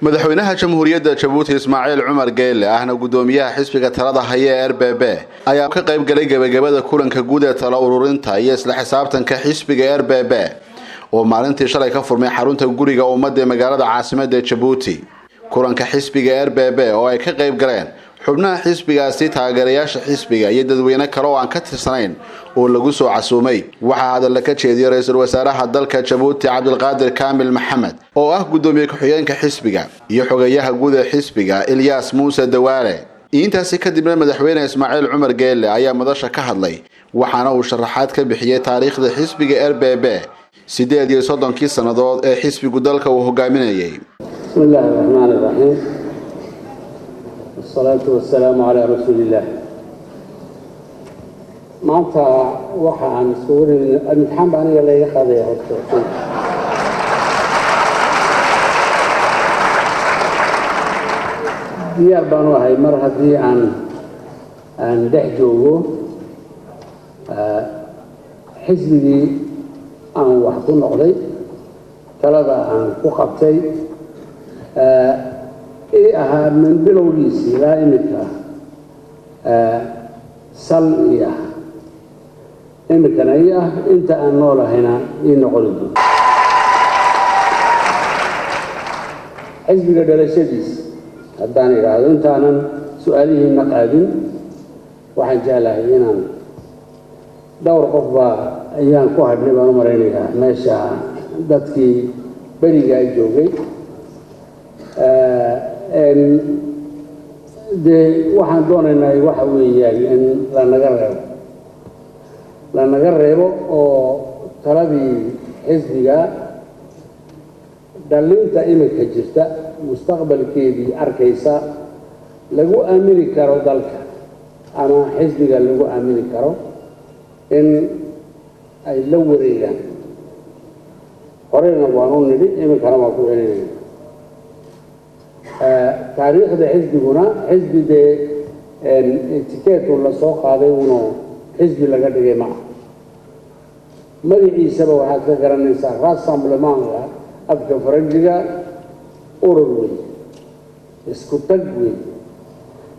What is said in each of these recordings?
madaxweynaha jamhuuriyadda Jabuuti Ismaaciil Cumar Geelle ahna gudoomiyaha xisbiga talada haya RBB ayaa ka qayb galay gabagabada kulanka guud ee talo ururinta iyo isla xisaabtanka xisbiga RBB oo maalintii shalay ka furmay xarunta guriga ummadda ee magaalada caasimadda Jabuuti. kulanka xisbiga RBB oo ay ka qayb galeen xubnaha xisbigaasi taageerayaasha xisbiga iyo dadweyne kale oo aan ka tirsanayn oo lagu soo casuumay waxa hadal ka jeediyay ra'iisul wasaaraha dalka Jabuuti Cabdulqaadir Kaamil Maxamed oo ah gudoomiye ku-xigeenka xisbiga iyo xogayaha guud ee xisbiga Ilyas Muuse Dawaale. intaasi kadibna madaxweyne Ismaaciil Cumar Geelle ayaa madasha ka hadlay waxaana uu sharaxaad ka bixiyay taariikhda xisbiga RBB 38 sanadood ee xisbigu dalka uu hogaaminayay. Bismillahir Rahmanir Rahiim. والصلاة والسلام على رسول الله. maanta waxaan suurin imtixaan baan la iga qaaday horta diyaar baan u ahay mar haddii aan dhex joogo xisbigii aan wax ku noqday talada aan ku qabtay إيه من بلوليسي لا إمكا سل إياه إمكا إياه إنت أنولا هنا ينقلد حزب قدرشديس الداني قاعد إنت أنا سؤاليه النقادين واحد جاله هنا دور قفبة أيام كوهد نبا نمرينيها ماشا دادكي بريقا الجوغي waxaan doonaynaa waxa weeyaan in la naga reebo oo taladii xisbiga dhalinta iminka jirta mustaqbalkeedii arkaysa lagu aamini karo dalka ama xisbiga lagu aamini karo in ay la wareegaan horeyna waanu nidhi iminkana waa ku celinayna تاريخ ده حزب هنا حزب ده اتكات ولا سوق هذا ونو حزب لقى ده معه مدعي سبب هذا كرن النساء راس سامبلمان لا أبكر فرنجا أوروي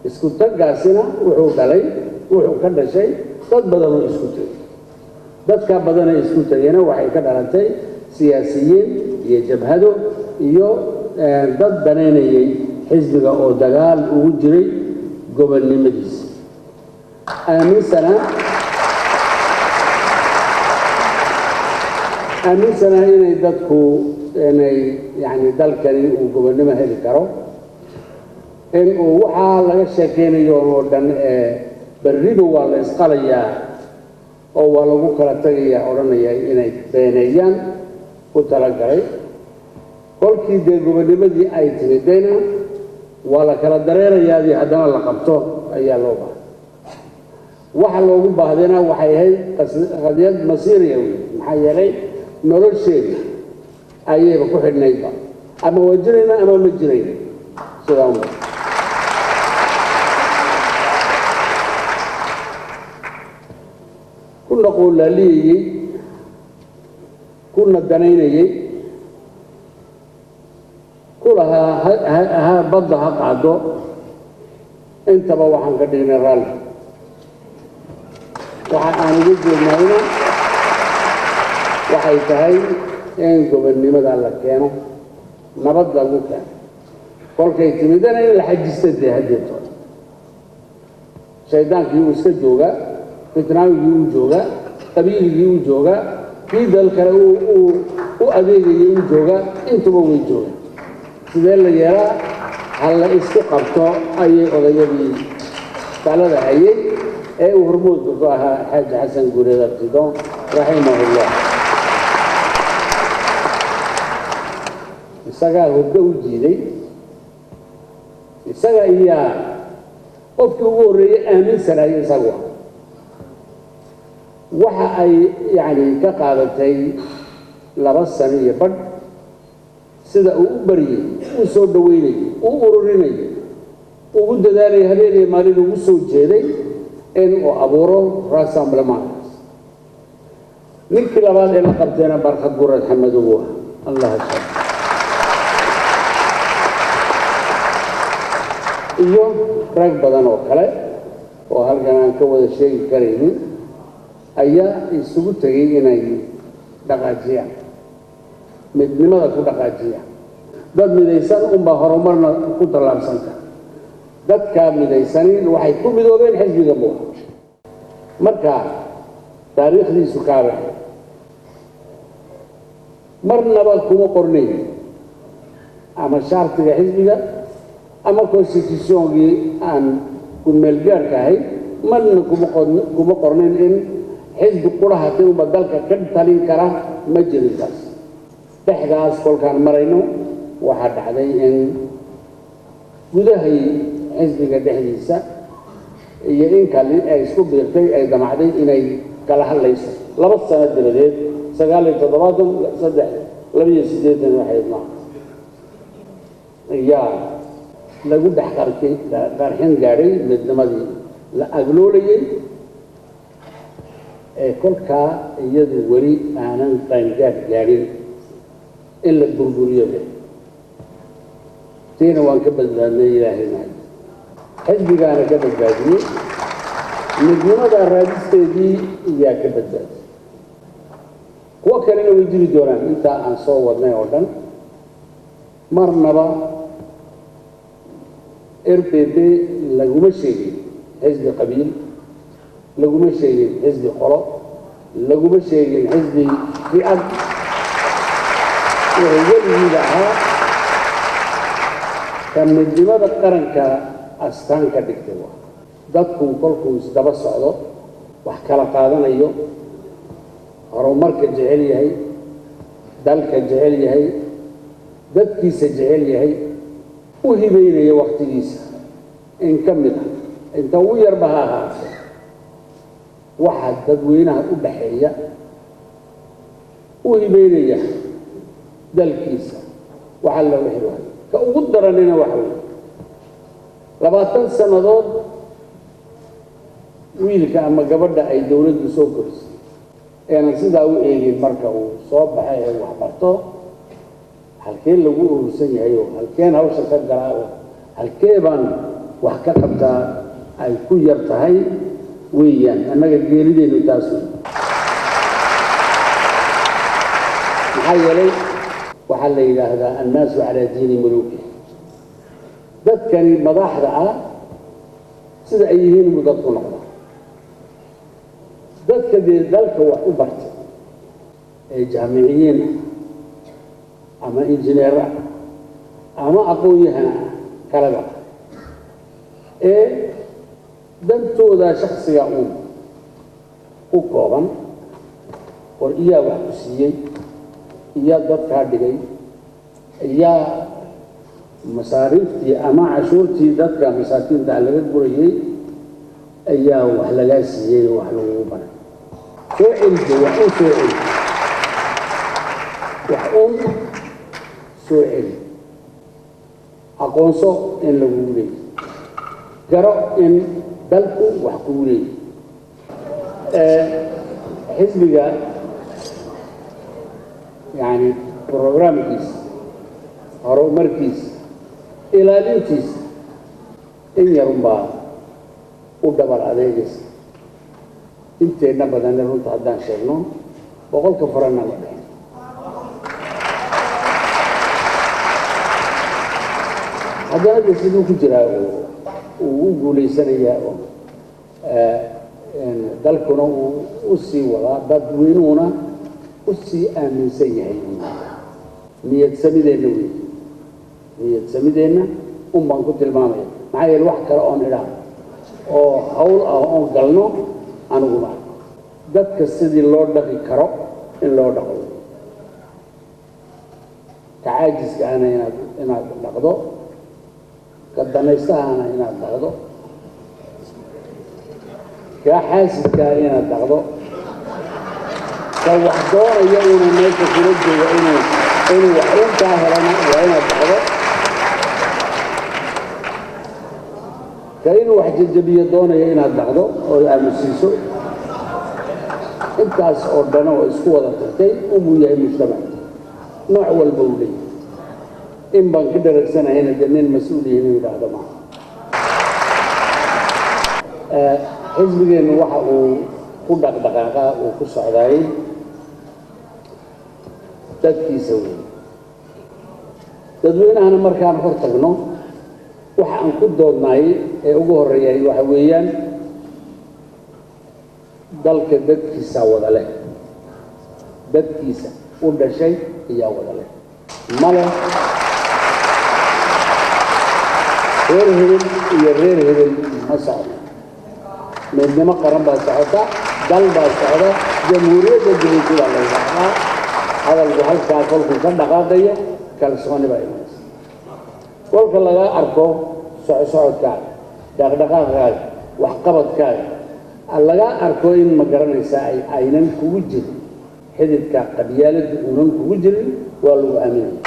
اسكتك قاسنا وحو دلي وحو كذا شيء ضد بدلوا اسكتك ضد كبدنا اسكتك هنا وحي كذا سياسيين يجبهدوا يو dad banaanayay xisbiga oo dagaal ugu jiray gobolnimadiisa aaminsana inay dadku inay yani dalkani uu gobolnimo heli karo in uu waxaa laga sheekeynayo oo dhan berriba waa la isqalayaa oo waa lagu kala tagayaa odhanaya inay beeneeyaan ku talagalay kolkii dee gobonimadii ay timidayna waa la kala dareerayaadii haddana la qabto ayaa loo baahay waxa loogu baahdayna waxay ahayd qadiyad masiiriya wey maxaa yeelay nolosheeda ayayba ku xidhnaydba ama waa jirayna ama ma jirayna sidaa uma kuna qoolaaliyayey kuna danaynayey كلها بضها قعدوا انت بوحن كدينا رالي وحن انا جزء المهنة وحي تهي انكو بالنمد على كانوا نبض لغوكا قول كي تميدان اين الحج استدي هديتو شيطان كيو استجوغا فتناوي كيو جوغا قبيل كيو جوغا في ذلك وأذيك كيو جوغا انتو بوي جوغا sidee la yeelaa hal isku qabto ayay odayadii talada hayay ee uu hormuudka ku ahaa xaaji xasan guureed abtidoon raximahullah isagaa hogga u jiiday isaga iyaa qofkii ugu horreeyey aaminsanaya isagu waxa ay yani ka qaadatay 2 sano iyo badh sida uu bariyay uu soo dhaweynay uu ururinay uu dadaalay habeenay maalin uu soo jeeday in uu abuuro raasamblamaan ninkii labaad ee la qabtayna barkad gurad xamadow Allah iyo rag badan oo kale oo halkan aan ka wada sheegi karaynin ayaa isugu tagay inay dhaqaajiyaan midnimada ku dhaqaajiyaan dad midaysan unbaa horumarna ku tallaabsan kara dadkaa midaysanin waxay ku midoobeen xisbiga buuxa marka taariikhdiisu kaaba marnaba kuma qornayn ama shartiga xisbiga ama constitutiongii aan ku meelgaarka ahay marna kuma qornayn in xisbi qurahatay unba dalka ka talin kara ma jirin taas dhexdaas kolkaan marayno waxaa dhacday in gudahay xisbiga dhexdiisa iyo in kale ay isku biirtay ay damacday inay kala hadlayso 2 sano dabadeed 1973 waxay yaa lagu dhaxqarkay qarxin gaaray midnimadii la agloolay ee kolka iyadu wali aanan qaangaad gaarin in la burburiyo tiina waan ka badbaadnay ilaahayna xisbigaana ka badbaadiyey midnimada raadisteedii iyaa ka badbaadiyey kuwa kalena way jiri doonaan intaa aan soo wadnay oo dhan marnaba RPP laguma sheegin xisbi qabiil laguma sheegin xisbi qolo laguma sheegin xisbi fi'ad weligiiba ahaa kan midnimada qaranka astaan ka dhigtay dadku kolkuu isdaba socdo wax kala qaadanayo horumarka jecel yahay dalka jecel yahay dadkiisa jecel yahay u hibeynaya waqtigiisa in ka mid ah inta ugu yarba ha ahaatee waxaa dadweynaha u dhaxeeya u hibeynaya dalkiisa waxaa looga helaayo ka ugu daranina waxa weeye 20 sannadood wiilka ama gabadha ay dawladdu soo korisay aanan sidaa u eegin marka uu soo baxay ee wax barto halkeen lagu urursan yahay oo halkeen hawsha ka galaa oo halkee baan wax ka qabtaa ay ku yar tahay weeyaan annaga geerideenu taas maxaa yeelay waxaa la yidhaahdaa annaasu calaa diini muluuki dadkani madaxda ah sida ay yihiin buu dadku noqda dadka dee dalka wax u bartay ee jaamiciyiin ama injineer ama aqoon-yahan kalaba ee dantooda shakhsiga u kooban war iyaa wax ku siiyey iyaa dadkaa dhigay iyaa masaariiftii ama cashuurtii dadka masaakiinta laga gurayay ayaa wax lagaa siiyey wax lagu baray soo celiso wax u soo celi wax soo celi aqoonso in lagu leeyahay garo in dalku wax ku leeyahay xisbiga يعني برنامجيس horumarkiis ilaalintiis in yarba u dhabar adeegis inteena badan runta haddaan sheegno boqolka farana ma dhaxay haddana sidoo ku jira uu guuleysanaya dalkuna uu sii wada dadweynuuna u sii aaminsan yahay niyad samideena baan ku tilmaamaya maxaa yeelay wax kale oo nidhaa oo hawl ah oo galno aniguna dadka sidii loo dhaqi karo in loo dhaqo kacaajiska ana inaad dhaqdo ka danaystaana inaad dhaqdo ka xaasidka inaad dhaqdo ka wax doonaya inuu meesha kula joogo inuu wax intaa helana waa inaad dhaqdo كأنه واحد جدبية دونه هنا الدعوة أو المسيسو إنتاس أردنا وإسقوط التحتي ومويا المجتمع نوع والبولي إن بان كده رسنا هنا جنين مسؤولي هنا ولا هذا معه xisbigeenu waxa uu ku dhaqdhaqaaqa uu ku socday dadkiisa weyn dadweynahana markaan hor tagno waxa aan ku doodnay ee ugu horeeyay waxa weeyaan dalka dadkiisa wada leh dadkiisa u dhashay iyo wada leh male reer hebel ma socdo midnimo qaran baa socota dal baa socda jamhuuriyadda dowladda la yiraahdaa hadalku halkaa kolku ka dhaqaaqayo kalsooni baa imanaysa kolka laga arko socodkaaga dhaqdhaqaaqaaga waxqabadkaaga laga arko in ma garanaysaa aynan kugu jirin xididka qabyaaladda uunan kugu jirin waa lagu aaminaya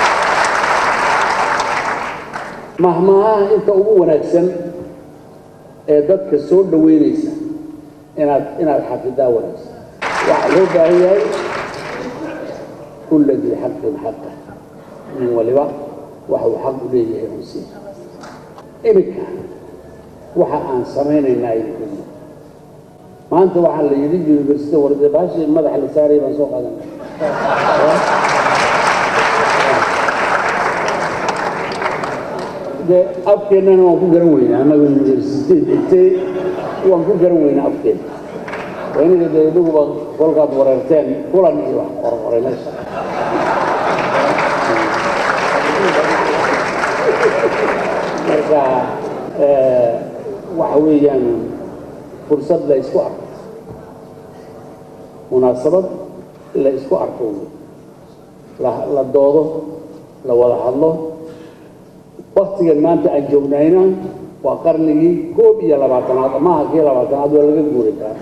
mahmaha inta ugu wanaagsan ee dadka soo dhaweynaysa inaad xafidaa wanaagsan waxa loo baahan yahay kulla dii xaqin xaqa min waliba waxa uu xaq u leeyahay unsi imika waxa aan samaynaynaa idinku maanta waxaa la yidhi university warde baashi madaxa la saaray baan soo qaadanay de afkeennana waan ku garan weynaa annaga university dhigtay waan ku garan weynaa afkeenna waynaga dee idhaguba kolkaad wareerteen kulan iyo wax qorqoray meesha marka waxa weeyaan fursad la isku arko munaasabad la isku arko la doodo la wada hadlo waqtigan maanta aan joognayna waa qarnigii 21 maaha kii 20 waa laga guuri karaa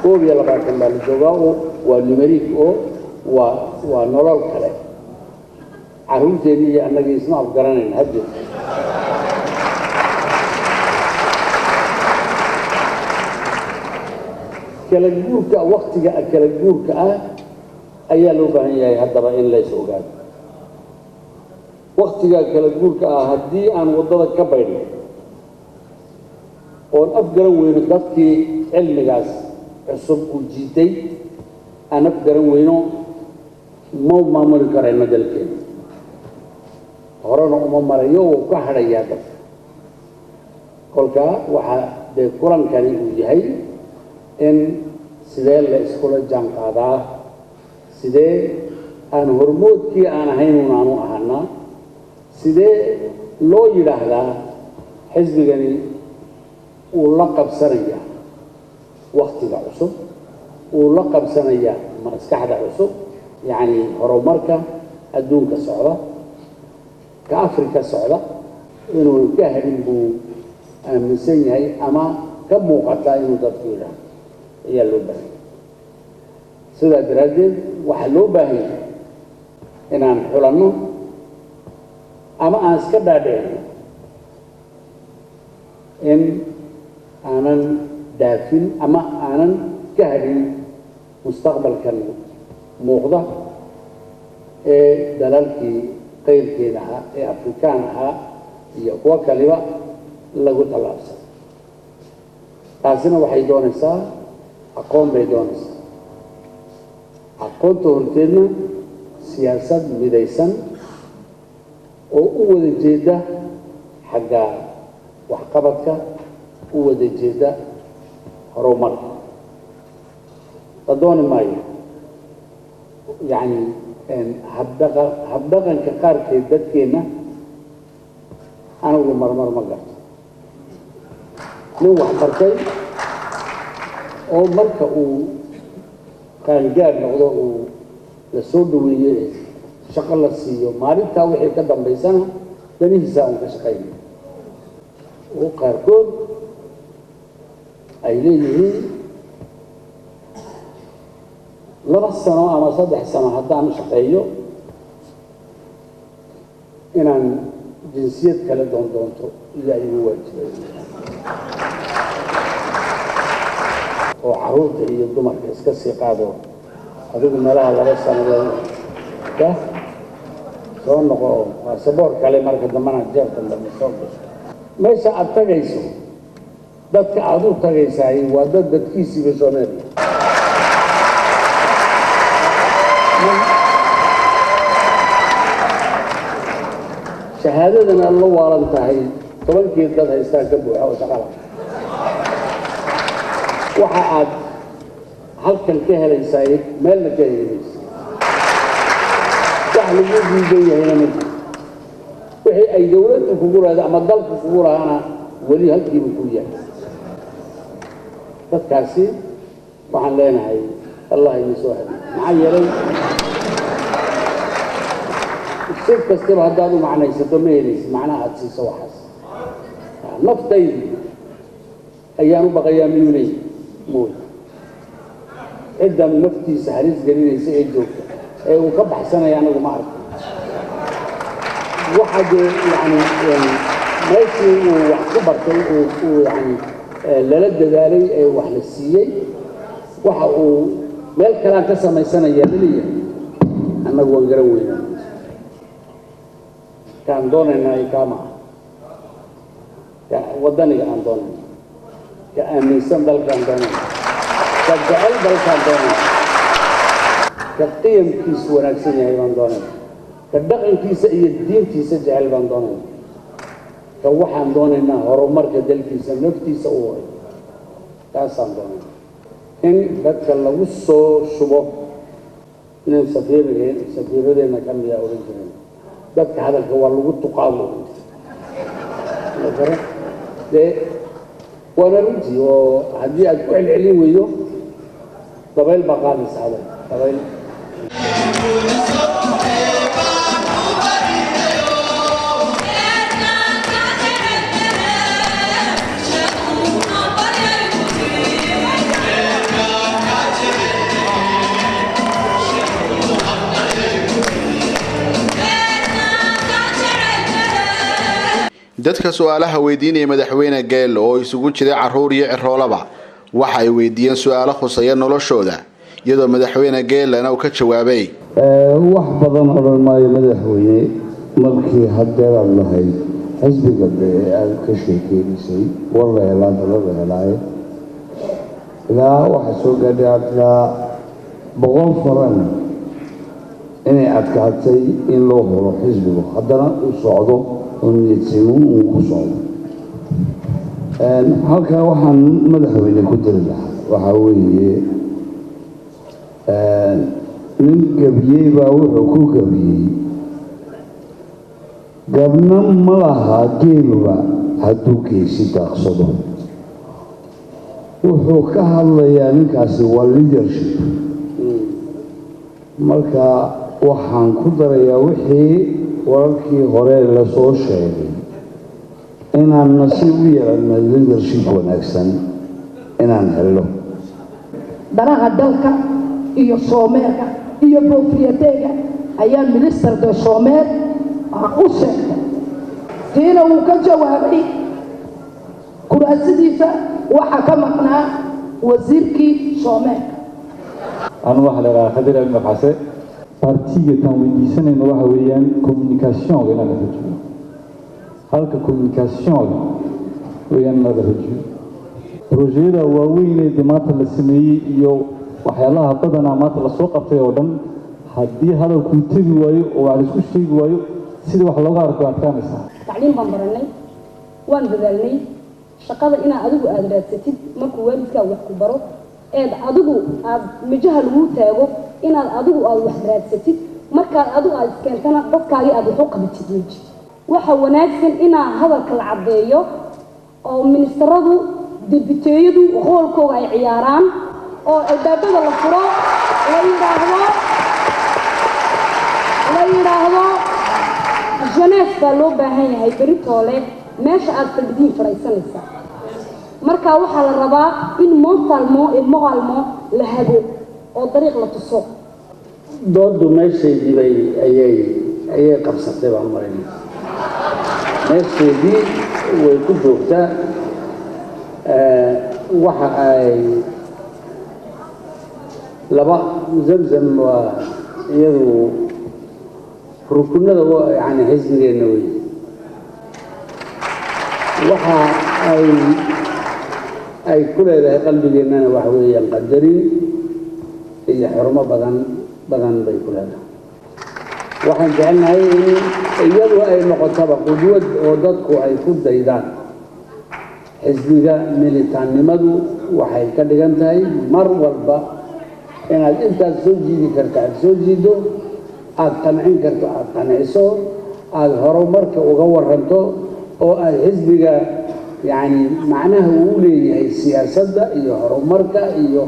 21 baa la joogaa oo waa numeric oo waa nolol kale carruurteedii iyo annagii isma afgaranayn hadda kala guurka waqtiga kala guurka ah ayaa loo baahan yahay haddaba in la is ogaado waqtiga kala guurka ah haddii aan waddada ka baydhno oon afgaran weyno dadkii cilmigaas cusub u jiitay aan afgaran weyno ma maamuli karayno dalkeena horena uma marayo wuu ka hadhayaa dadka kolkaa waxaa dee kulankani uu yahay in sidee la iskula jaan qaadaa sidee aan hormoodkii aan ahayn unaanu ahanaa sidee loo yidhaahdaa xisbigani uu la qabsanaya waqtiga cusub uu la qabsanaya maskaxda cusub yacni horumarka adduunka socda ka afrika socda inuu ka hadhin buu aaminsan yahay ama ka muuqataa inuu dadku yidhaahdo ayaa loo baahan sidaa daraaddeed waxaa loo baahan yahay inaan xulanno ama aan iska dhaadhicino in aanan dhaafin ama aanan ka hadhin mustaqbalkan muuqda ee dalalkii qayrkeeda ahaa ee afrikaan ahaa iyo kuwo kaliba lagu tallaabsan taasina waxay doonaysaa aqoon bay doonaysaa aqoonta horteedna siyaasad midaysan oo u wada jeeda xagga waxqabadka u wada jeeda horumarka la dooni maayo yacni habdhaqanka qaarkeed dadkeenna anigu marmar ma garto nin wax bartay oo marka uu qaangaar noqdo uu la soo dhaweeyo shaqo la siiyo maalintaa wixii ka dambaysana danihiisa uun ka shaqaynaya oo qaarkood ay leeyihiin 2 sano ama 3 sano haddaan shaqeeyo inaan jinsiyad kala doonto ilaa igu waajibay oo carruurta iyo dumarka iska sii qaado adigu meelaha 2 sanadood ka soo noqo baasaboor kale marka dambana jeertan dambe soo gasho meesha aad tagayso dadka aad u tagaysay waa dad dadkiisiiba Soomaaliya shahaadadana la waalan tahay tobankii dad haystaan ka buuxa oo shaqada waxa aad halkan ka helaysay meel la geeyaysa wax lagu diidayahayna wixii ay dawladdu kugu raada ama dalku kugu raana wali halkiiba ku yahay dadkaasi waxaan leenahay Allah inoo soo hadiyo maxaa yeelay si kastaba haddaad u macnaysato ma helaysid macnaha aad siiso waxaas naftaydi ayaan u baqayaa miyuu leeyahay mooy cidda naftiisa halis gelinaysa ee joogta ee uu ka baxsanaya anagu ma arko waxaad yani meeshii uu wax ku bartay uu yani lala dadaalay ee wax la siiyey waxa uu meel kalaan ka samaysanaya laleeyahay annagu waan garan weynaa كان دوننا إقامة كودني كان دوننا كأميسن دل كان دوننا كجعل دل كان دوننا كقيم كيس ونكسين يهيبان دوننا كدقن كيس الدين كيس جعل بان دوننا كوحان دوننا هرمر كدل كيس نفتي سوى كاسان دوننا إن بتكلم وصو شبه إن سفيرنا كم يا أولين dadka hadalka waa lagu tuqaamo وانا runtii oo hadii aad ku celcelin weydo dabayl baa qaadaysa hadal dabayl dadka su'aalaha weydiinaya madaxweyne Geel oo isugu jiray caruur iyo ciroolaba waxa ay weydiiyeen su'aalo khuseeya noloshooda iyadoo madaxweyne Geelna uu ka jawaabay wax badan oo maayo madaxweyne markii hadeer aan lahayd xisbiga aad ka sheekeysay wallahi la helay ilaa waxa soo gaadhay boqol faran inay adkaatay in loo horo xisbiga haddana u socdo ونيتسيون وقصون هكذا وحن مدحوين كتر الله وحاوي من قبيه باوحكو قبيه قبنا ملها قيمة هدو كيسي تقصدون وحوكها الله يعني كاسي والليدرشيب ملكا وحن كتر يا وحي wararkii hore la soo sheegay inaan nasiib u yeelano leadership wanaagsan inaan helo danaha dalka iyo Soomeerka iyo boofiyadeyga ayaa ministerka Soomeer u sheegay tiin uu ka jawaabay kuraasidiisa waxa ka maqnaa wasiirkii Soomeerka aan wax la raadin ilma xase partie tan weydiisanayna waxa weeyaan communication weyna la rajiyo halka communication weeyaan la rajiyo projecta waaweyn ee maanta la sameeyay iyo waxyaalaha badan maanta la soo qabtay oo dhan hadii hadalku tagi waayo oo aan isku sheegi waayo sida wax looga arko adkaanaysa tacliin baan baranay waan dadaalnay shaqada ina adigu aad raadsatid markuu waalidka wax ku baro ee adigu aad mijaha lagu taago inaad adigu aad wax raadsatid marka adigu aad keentana dadkaaga aad wax u qabatid waxa wanaagsan ina hadalka la cadeeyo oo ministeradu dibiteeyadu hoolkooda ay ciyaaraan oo albaabada la furo la yiraahdo jeunesse baa loo baahan yahay beritoole meesha aad fadhidiin fadhiisanaysa marka waxa la rabaa in maalmo la hago oo dariiq la tuso doodu meesheedii bay ayay qabsatay baan marinay meesheedii way ku joogtaa waxa ay laba zamzam waa iyadu rukunada yani xisbigeena wey waxa ay ay ku leedahay qalbigeennana waxa weeyaan qadarin iyo xurmo badan bay ku leedahay waxaan jecelnahay in iyadu ay noqotaba qudwad oo dadku ay ku daydaan xisbiga militaannimadu waxay ka dhigan tahay mar walba inaad intaad soo jiidi karto aad soo jiido aad qancin karto aad qanciso aad horumarka uga waranto oo aad xisbiga yani macnaha uu leeyahay siyaasadda iyo horumarka iyo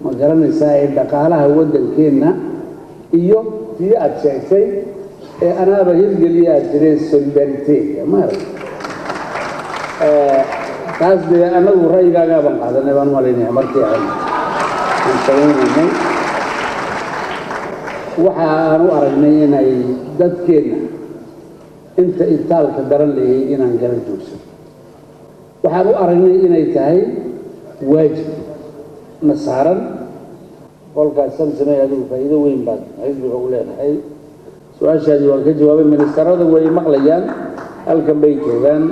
ma garanaysaa ee dhaqaalaha waddankeenna iyo tii aad sheegtay ee anaaba hirgeliya aad jireen solidariteedka maarag taas dee anagu ra'yigaagaa baan qaadanay baan malaynaya markii aan samaynaynay waxa aan u aragnay inay dadkeenna inta itaalka daran leeyahay inaan garan joogsan waxaan u aragnay inay tahay waajib na saaran qolkaas samsamay adigu faa'iido weyn baad xisbiga u leedahay su-aashaadii waan ka jawaabay ministarada way maqlayaan halkan bay joogaan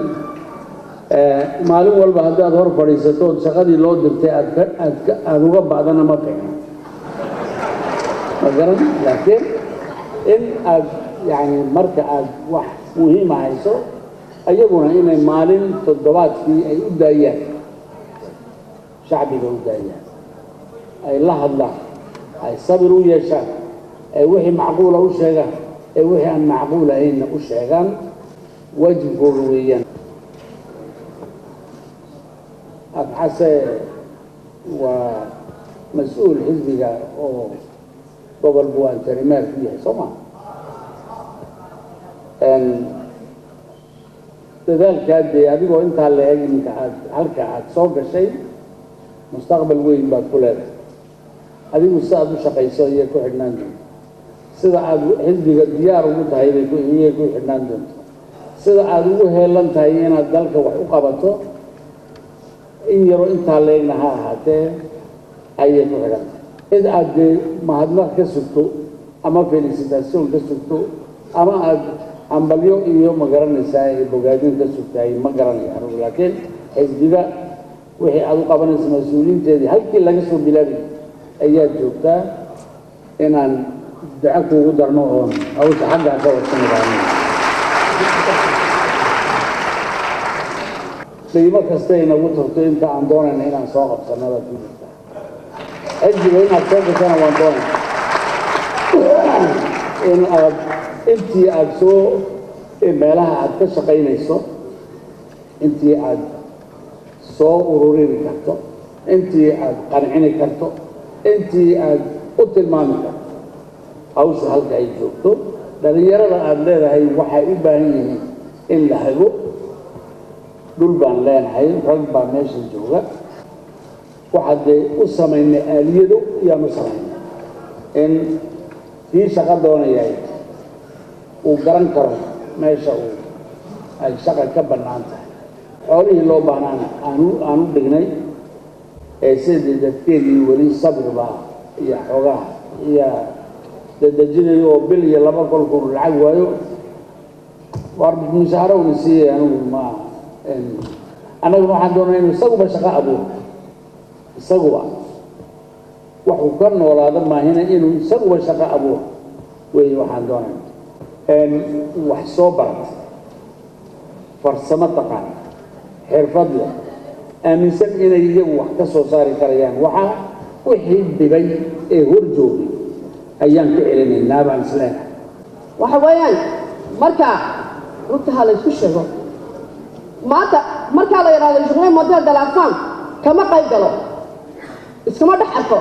maalin walba haddaad hor fadhiisato ood shaqadii loo dirtay aad uga ba'dana ma fiicno ma garan laakiin in aad yani marka aad wax muhiima hayso ayaguna inay maalin toddobaadkii ay u daayaan shacbiga u daayaan ay la hadlaan ay sabir u yeeshaan ay wixii macquula u sheegaan ay wixii aan macquul ahaynna u sheegaan waajibkooda weeyaan abxase waa mas-uul xisbiga oo gobol buwaan tarimaar ku yahay soo maa dadaalkaa dee adigoo intaa la eg iminka halka aad soo gashay mustaqbal weyn baad ku leedahay adigu si aad u shaqayso ayay ku xidhnaan doonto sida aad xisbiga diyaar ugu tahay iyay ku xidhnaan doonto sida aad ugu heelan tahay inaad dalka wax u qabato in yaro intaa la egna ha ahaatee ayay ku xidhan tahay cid aad dee mahadnaq ka sugto ama felicitaation ka sugto ama aad hambalyo iyo ma garanaysaa bogaadin ka sugtahay ma garanaya anigu laakiin xisbiga wixii aad u qabanayso mas-uuliyiinteedii halkii laga soo bilaabi ayaad joogtaa inaan duco kuugu darno oon hawsha xaggaa ka warsanayaan qiimo kasta inagu turto inta aan doonayna inaan soo qabsano baad ku jirtaa xisbiga inaad soo gashana waan doonayna in aad intii aad soo meelaha aad ka shaqaynayso intii aad soo ururini karto intii aad qancini karto intii aad u tilmaami karto hawsha halka ay joogto dhalinyarada aad leedahay waxay u baahan yihiin in la hago dhul baan leenahay rag baa meesha jooga waxaad dee u samaynay aaliyado iyaan u samaynay in kii shaqo doonayay uu garan karo meesha ay shaqa ka bannaan tahay xoolihii loo baahnaana aan u dhignay ee sidii dadkeedii weli sabribaa iyo xoogaha iyo dadejinayo oo bil iyo laba kolkuu lacag waayo waar mushaaro una siiyey anigu ma annaguna waxaan doonaa inuu isaguba shaqo abuuro isaguba waxuu ka noolaado maahina inuu isaguba shaqo abuuro weeye waxaan doonayna wax soo barata farsamo taqaan xirfad leh aaminsan inay iyagu wax ka soo saari karayaan waxaa wixii dhibay ee hor joogay ayaan ka celinaynaa baan isleenahay waxa weeyaan marka runta ha la isku sheego maanta markaa la yidhahdo journée mondiale de la femme kama qayb galo iskama dhex arko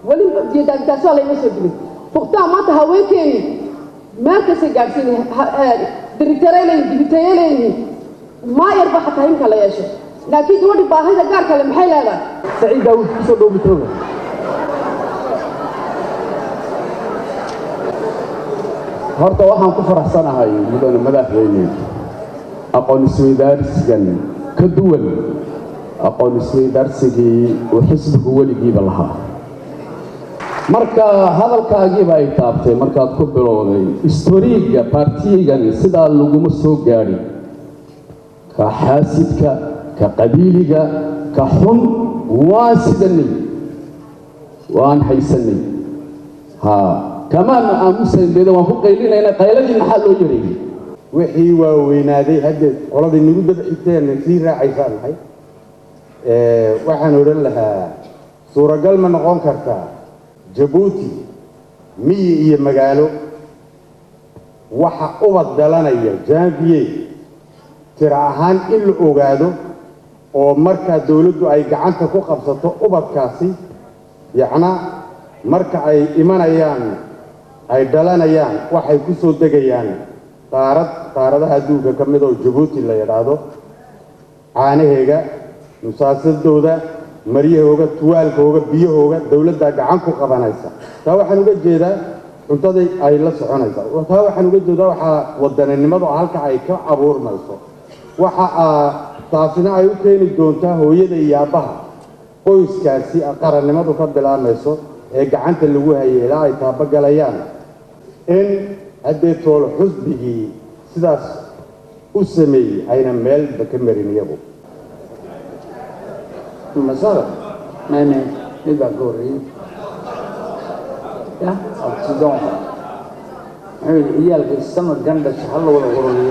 weli diidaagitaasoo layma soo gelin pourtant maanta haweenkeeni meel kastay gaadhsiin dirigtaray leeyihin dibitaye leeyihiin maayar ba xataa himka la yeesho laakiin gabadhi baahida gaar kale maxay leedahay saciid daawud kusoo dhow mitrooga horta waxaan ku faraxsanahay mudane madaxweyne aqoon isweydaarsigan ka duwan aqoon isweydaarsigii uu xisbigu weligiiba lahaa marka hadalkaagiiba ay taabtay markaad ku bilowday istoriiga baartiyigan sidaa laguma soo gaadhin ka xaasidka كقبيلك كحن واسدني وان حيسني ها كمان امسن بيد وان قيلنا الى قيلدي محل يري وحي ووينادي هدد قولدي نيغو دبخيتين سي راعيسان هي waxaan oran lahaa suuragal ma noqon kartaa Djibouti miyi iyo magaalo waxa ubad dhalanaya janvier tira ahaan in la ogaado oo marka dawladdu ay gacanta ku qabsato ubadkaasi yacna marka ay imanayaan ay dhalanayaan waxay ku soo degayaan qaaradaha adduunka ka mid oo Djibouti la yiraahdo caanaheega musaasadooda mariyahooga tuwaalkooga biyahooga dawladda gacan ku qabanaysa taa waxaan uga jeedaa cuntada ay la soconaysa taa waxaan uga jeedaa waxa wadaninimadu halka ay ka abuurmayso waxa taasina ay u keeni doontaa hooyada iyo aabaha qoyskaasi qarannimadu ka bilaabmayso ee gacanta lagu hayay ilaa ay taabagalayaan in haddii tool xusbigii sidaas u sameeyay ayna meel ka marin iyagu مسألة ما نبغى قوري يا أبتدون هي القصة جنب الشحل ولا قرولي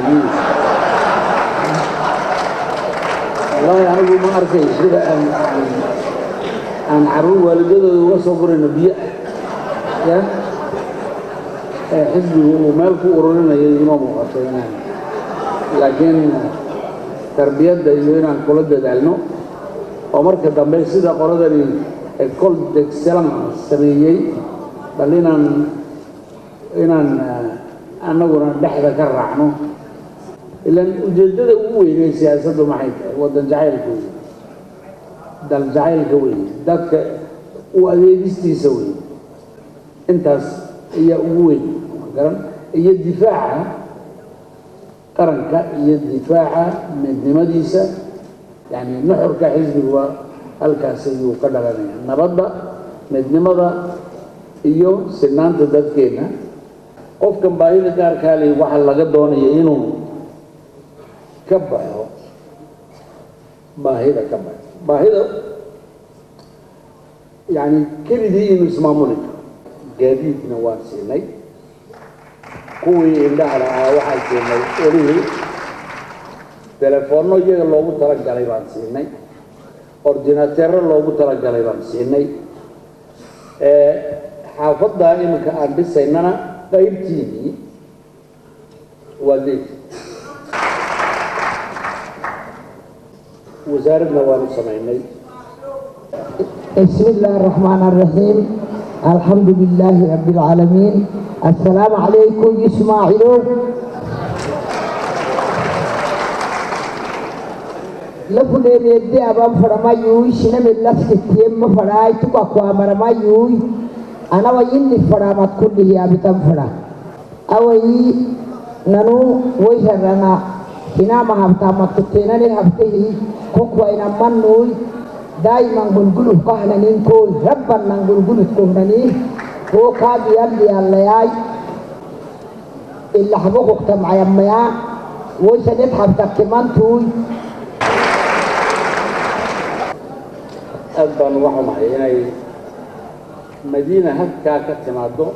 لا يعني ما أعرف إيش كذا أن عروض والجد وصبر النبي يا حزب ومالك قرولنا يجمع مقاطعين لكن تربية دايما كل ده دالنا ومركز دمبي سيدا قردني الكل دكسلام سميي بلينا إنان أنا قرنا بحث كرعنو إلا وجدد قوي سياسة معيك ودن جعيل قوي دل جعيل قوي دك وأديستي سوي انتاس هي قوي هي الدفاع قرنك هي الدفاع من مديسة يعني نحر كحزب هو الكاسي وقدر نبض مدنمضة إيو سنان تدكينا قف كم بايد كار كالي وحل لقد دوني إنو كبايو باهيدا كبايو باهيدا يعني كل دي إنو اسمه مونيك جديد نوار سيني قوي إنده على واحد سيني وليه telefoonno iyaga loogu talagalay baan siinay ordinateero loogu talagalay baan siinay xaafadda iminka aan dhisaynana qaybtiidii waa leeg wasaaradna waanu samaynay بسم الله الرحمن الرحيم الحمد لله رب العالمين السلام عليكم إسماعيل لفلين يدي أبام فرما يوي شنم الله ستيم فراي تبقى قوامر ما يوي أنا ويني فرامات كله أبتم فرا أوي نانو ويهرنا هنا ما هبتا ما تتينا لهبته كوكوا إنا منوي دائما نقول كهنا نقول ربنا نقول كهنا هو كاد يبلي الله اللي حبوك اجتمع يميا ويسند حبتك كمان توي أبان وحوم يعني مدينة هكا كتمادو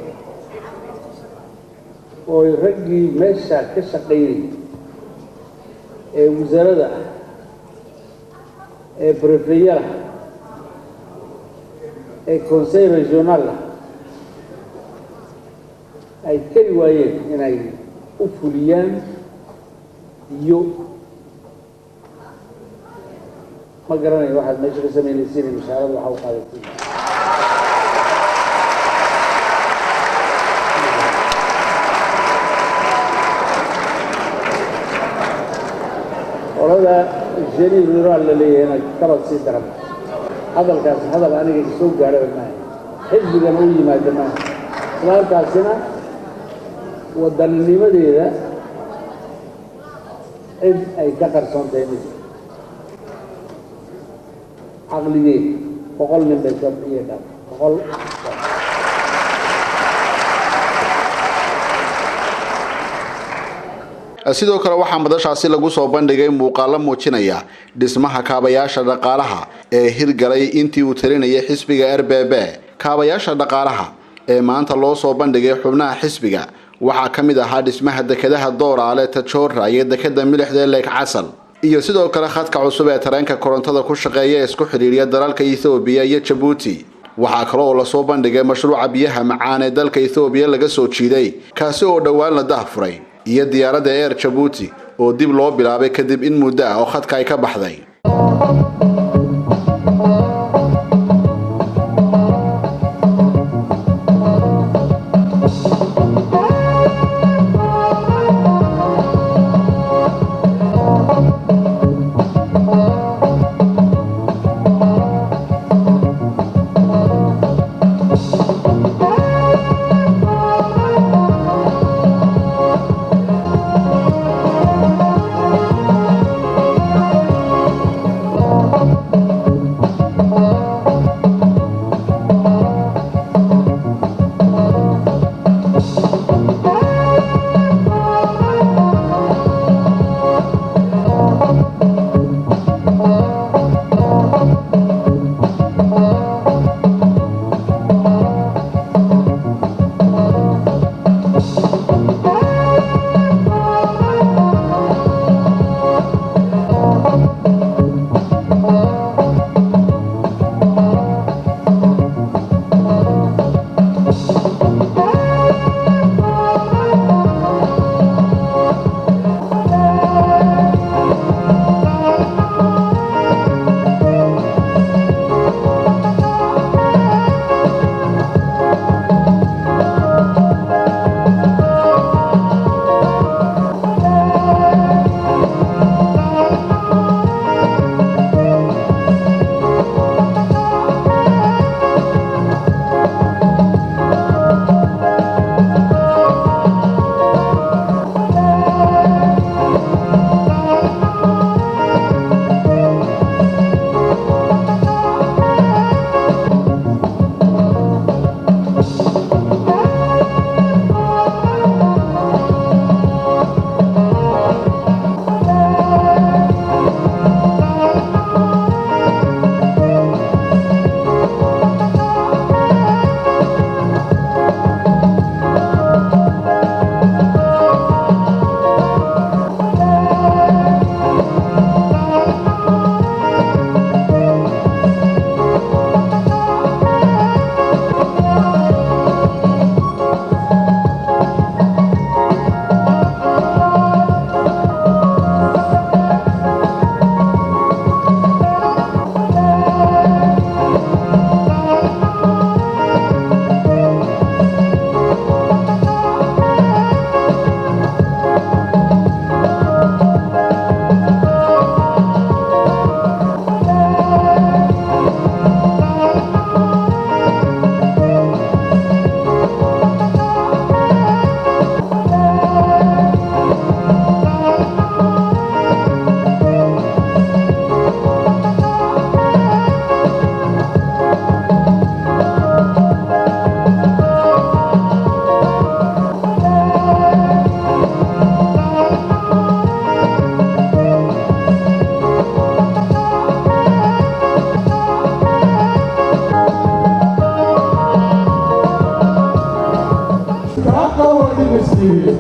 ويرجي مشى كشقيري وزارة بريفيرا كونسيل ريجونال أي كل واحد يعني أفوليان يو ما قرأني واحد مجلس من السنة مشاهد وحوق هذا السنة وهذا الجري الرال اللي هنا كبر سيدرم هذا الكاس هذا أنا يسوق على الماء حزب جمهوري ما جماعة صار كاسنا ودلني مدينة إذ أي كثر سنتين عقلية بقول من بالسبعية ده بقول sidoo kale waxaa madashaasi lagu soo bandhigay muuqaalo muujinaya dhismaha kaabayaasha dhaqaalaha ee hirgalay intii uu talinayay xisbiga RBB. kaabayaasha dhaqaalaha ee maanta loo soo bandhigay xubnaha xisbiga waxaa ka mid ahaa dhismaha dekedaha Dooraale, Tajoora iyo dekeda milixda Lake Casal, iyo sidoo kale khadka cusub ee tareenka korontada ku shaqeeya isku xiriiriya dalalka Ethiopia iyo Djibouti. waxaa kale oo la soo bandhigay mashruuca biyaha macaan ee dalka Ethiopia laga soo jiiday kaasi oo dhawaan la daahfuray, iyo diyaaradda Air Djibouti oo dib loo bilaabay kadib in muddo ah oo khadka ay ka baxday.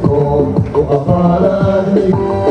Come on,